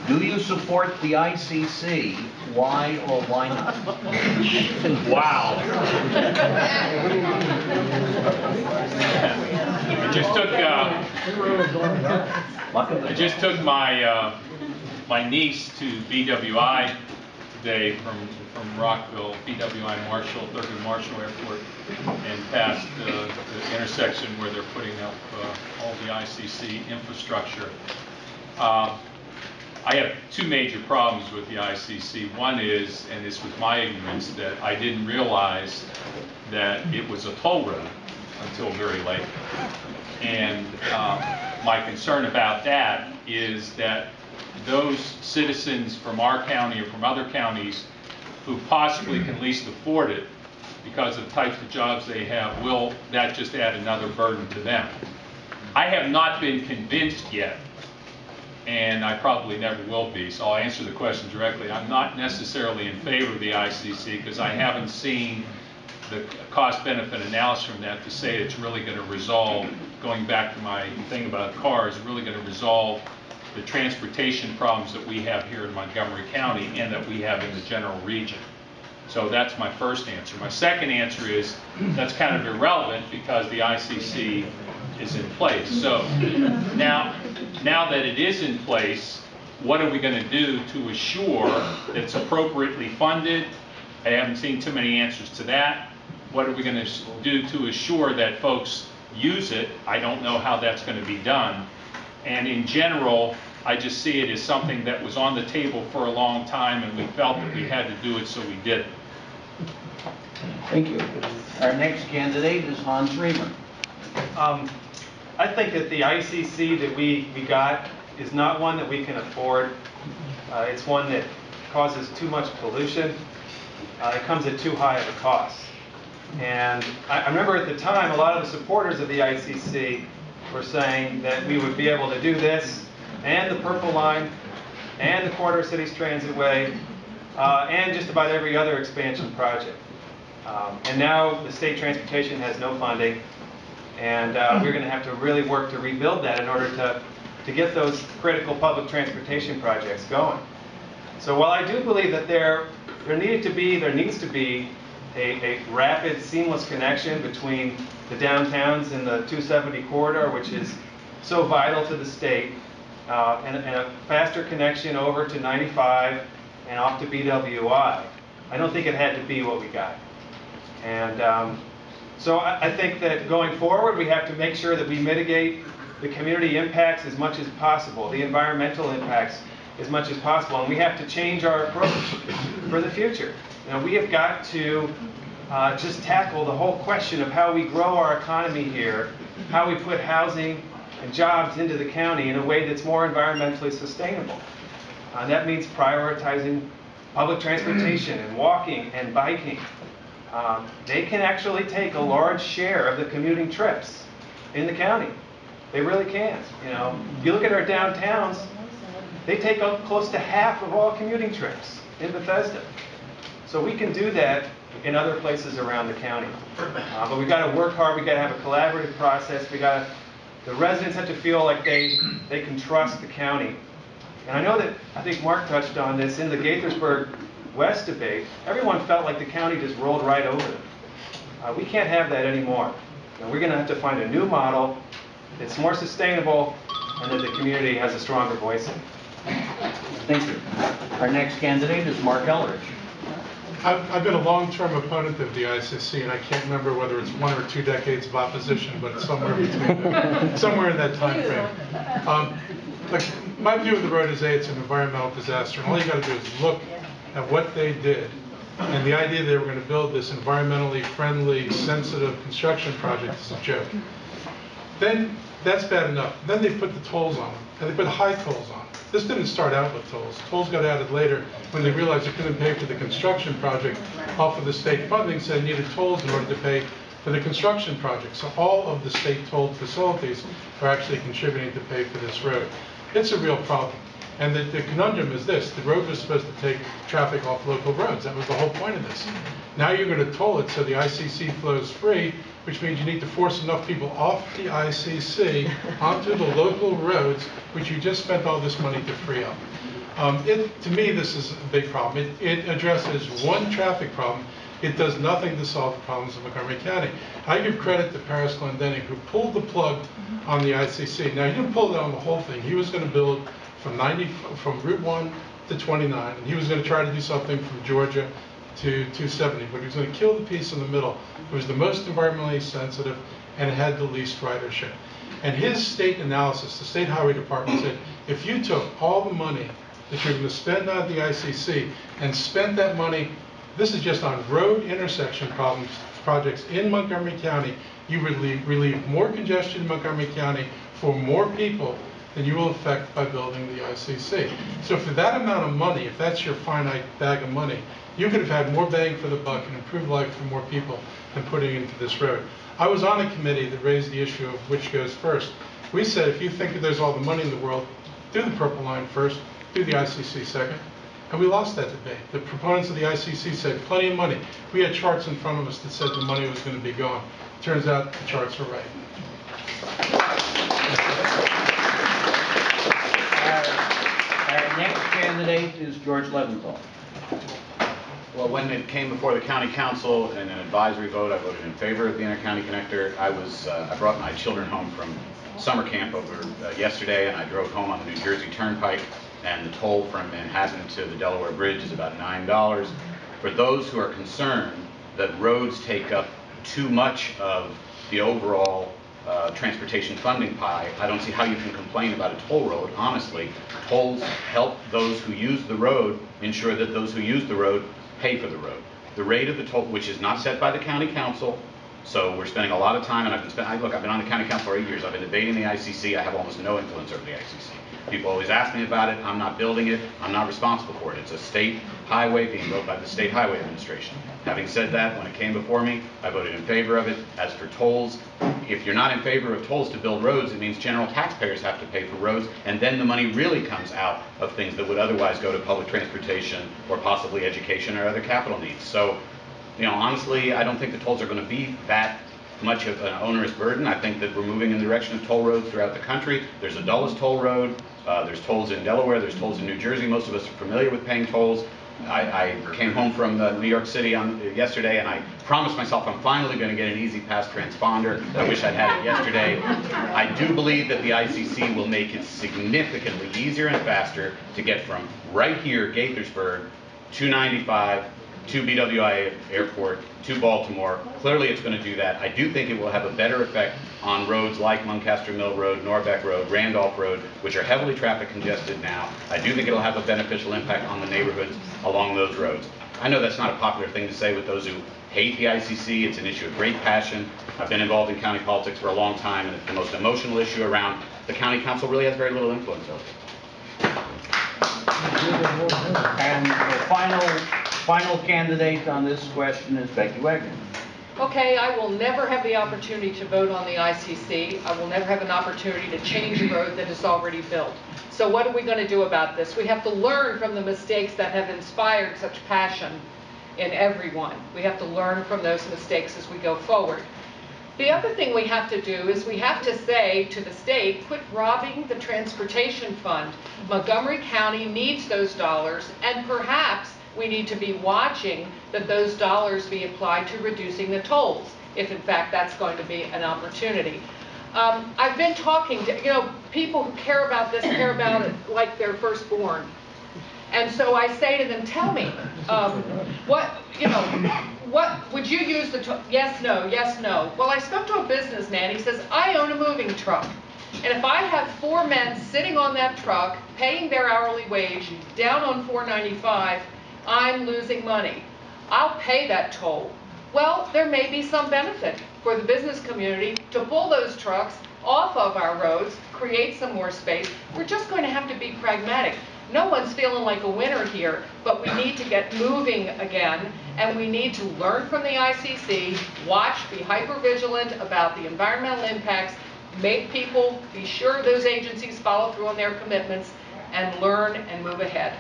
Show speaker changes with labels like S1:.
S1: Do you support the ICC? Why or why not?
S2: Wow. I just took my my niece to BWI today from Rockville, BWI Marshall, Thurgood Marshall Airport, and past the intersection where they're putting up all the ICC infrastructure. I have two major problems with the ICC. One is, and this was my ignorance, that I didn't realize that it was a toll road until very late. And my concern about that is that those citizens from our county or from other counties who possibly can least afford it because of the types of jobs they have, will that just add another burden to them? I have not been convinced yet, and I probably never will be, so I'll answer the question directly. I'm not necessarily in favor of the ICC because I haven't seen the cost-benefit analysis from that to say it's really going to resolve, going back to my thing about cars, really going to resolve the transportation problems that we have here in Montgomery County and that we have in the general region. So that's my first answer. My second answer is that's kind of irrelevant because the ICC is in place. So now that it is in place, what are we going to do to assure that it's appropriately funded? I haven't seen too many answers to that. What are we going to do to assure that folks use it? I don't know how that's going to be done. And in general, I just see it as something that was on the table for a long time, and we felt that we had to do it, so we did it.
S1: Thank you. Our next candidate is Hans Riemann.
S3: I think that the ICC that we got is not one that we can afford. It's one that causes too much pollution. It comes at too high of a cost. And I remember at the time, a lot of the supporters of the ICC were saying that we would be able to do this, and the Purple Line, and the Corridor Cities Transitway, and just about every other expansion project. And now the state transportation has no funding, and we're going to have to really work to rebuild that in order to get those critical public transportation projects going. So while I do believe that there needs to be a rapid, seamless connection between the downtowns and the 270 corridor, which is so vital to the state, and a faster connection over to 95 and off to BWI. I don't think it had to be what we got. And so I think that going forward, we have to make sure that we mitigate the community impacts as much as possible, the environmental impacts as much as possible, and we have to change our approach for the future. You know, we have got to just tackle the whole question of how we grow our economy here, how we put housing and jobs into the county in a way that's more environmentally sustainable. That means prioritizing public transportation and walking and biking. They can actually take a large share of the commuting trips in the county. They really can. You know, if you look at our downtowns, they take up close to half of all commuting trips in Bethesda. So we can do that in other places around the county. But we've got to work hard. We've got to have a collaborative process. The residents have to feel like they can trust the county. And I know that, I think Mark touched on this, in the Gaithersburg West debate, everyone felt like the county just rolled right over them. We can't have that anymore. And we're going to have to find a new model that's more sustainable and that the community has a stronger voice in.
S1: Thank you. Our next candidate is Mark Elridge.
S4: I've been a long-term opponent of the ICC, and I can't remember whether it's 1 or 2 decades of opposition, but it's somewhere between, somewhere in that time frame. Like, my view of the road is it's an environmental disaster, and all you got to do is look at what they did, and the idea they were going to build this environmentally friendly, sensitive construction project is a joke. Then that's bad enough. Then they put the tolls on them, and they put high tolls on them. This didn't start out with tolls. Tolls got added later when they realized they couldn't pay for the construction project off of the state funding, so they needed tolls in order to pay for the construction project. So all of the state tolled facilities are actually contributing to pay for this road. It's a real problem. And the conundrum is this: the road was supposed to take traffic off local roads. That was the whole point of this. Now you're going to toll it so the ICC flows free, which means you need to force enough people off the ICC onto the local roads, which you just spent all this money to free up. To me, this is a big problem. It addresses one traffic problem. It does nothing to solve the problems of Montgomery County. I give credit to Paris Glendenning, who pulled the plug on the ICC. Now, he didn't pull it on the whole thing. He was going to build from Route 1 to 29, and he was going to try to do something from Georgia to 270, but he was going to kill the piece in the middle. It was the most environmentally sensitive, and it had the least ridership. And his state analysis, the state highway department said, if you took all the money that you're going to spend on the ICC and spent that money, this is just on road intersection projects in Montgomery County, you relieve more congestion in Montgomery County for more people than you will affect by building the ICC. So for that amount of money, if that's your finite bag of money, you could have had more bang for the buck and improved life for more people than putting into this road. I was on a committee that raised the issue of which goes first. We said, if you think that there's all the money in the world, do the Purple Line first, do the ICC second. And we lost that debate. The proponents of the ICC said plenty of money. We had charts in front of us that said the money was going to be gone. Turns out the charts were right.
S1: Our next candidate is George Leventhal.
S5: Well, when it came before the county council in an advisory vote, I voted in favor of the Intercounty Connector. I brought my children home from summer camp over yesterday, and I drove home on the New Jersey Turnpike, and the toll from Manhattan to the Delaware Bridge is about $9. For those who are concerned that roads take up too much of the overall transportation funding pie, I don't see how you can complain about a toll road. Honestly, tolls help those who use the road ensure that those who use the road pay for the road. The rate of the toll, which is not set by the county council, so we're spending a lot of time, and I've been on the county council for 8 years. I've been debating the ICC. I have almost no influence over the ICC. People always ask me about it. I'm not building it. I'm not responsible for it. It's a state highway being built by the State Highway Administration. Having said that, when it came before me, I voted in favor of it. As for tolls, if you're not in favor of tolls to build roads, it means general taxpayers have to pay for roads, and then the money really comes out of things that would otherwise go to public transportation or possibly education or other capital needs. So, honestly, I don't think the tolls are going to be that much of an onerous burden. I think that we're moving in the direction of toll roads throughout the country. There's a Dulles toll road. There's tolls in Delaware. There's tolls in New Jersey. Most of us are familiar with paying tolls. I came home from New York City yesterday, and I promised myself I'm finally going to get an Easy Pass transponder. I wish I'd had it yesterday. I do believe that the ICC will make it significantly easier and faster to get from right here, Gaithersburg, 295, to BWI Airport, to Baltimore. Clearly it's going to do that. I do think it will have a better effect on roads like Muncaster Mill Road, Norbeck Road, Randolph Road, which are heavily traffic congested now. I do think it'll have a beneficial impact on the neighborhoods along those roads. I know that's not a popular thing to say with those who hate the ICC. It's an issue of great passion. I've been involved in county politics for a long time, and it's the most emotional issue around. The county council really has very little influence over it.
S1: And the final candidate on this question is Becky Wagner.
S6: Okay, I will never have the opportunity to vote on the ICC. I will never have an opportunity to change a road that is already built. So what are we going to do about this? We have to learn from the mistakes that have inspired such passion in everyone. We have to learn from those mistakes as we go forward. The other thing we have to do is we have to say to the state, quit robbing the transportation fund. Montgomery County needs those dollars, and perhaps we need to be watching that those dollars be applied to reducing the tolls, if in fact that's going to be an opportunity. I've been talking to, people who care about this care about it like they're firstborn. And so I say to them, tell me, what would you use yes, no, yes, no. Well, I spoke to a businessman. He says, I own a moving truck. And if I have 4 men sitting on that truck, paying their hourly wage, down on $4.95, I'm losing money. I'll pay that toll. Well, there may be some benefit for the business community to pull those trucks off of our roads, create some more space. We're just going to have to be pragmatic. No one's feeling like a winner here, but we need to get moving again, and we need to learn from the ICC, watch, be hyper-vigilant about the environmental impacts, make people be sure those agencies follow through on their commitments, and learn and move ahead.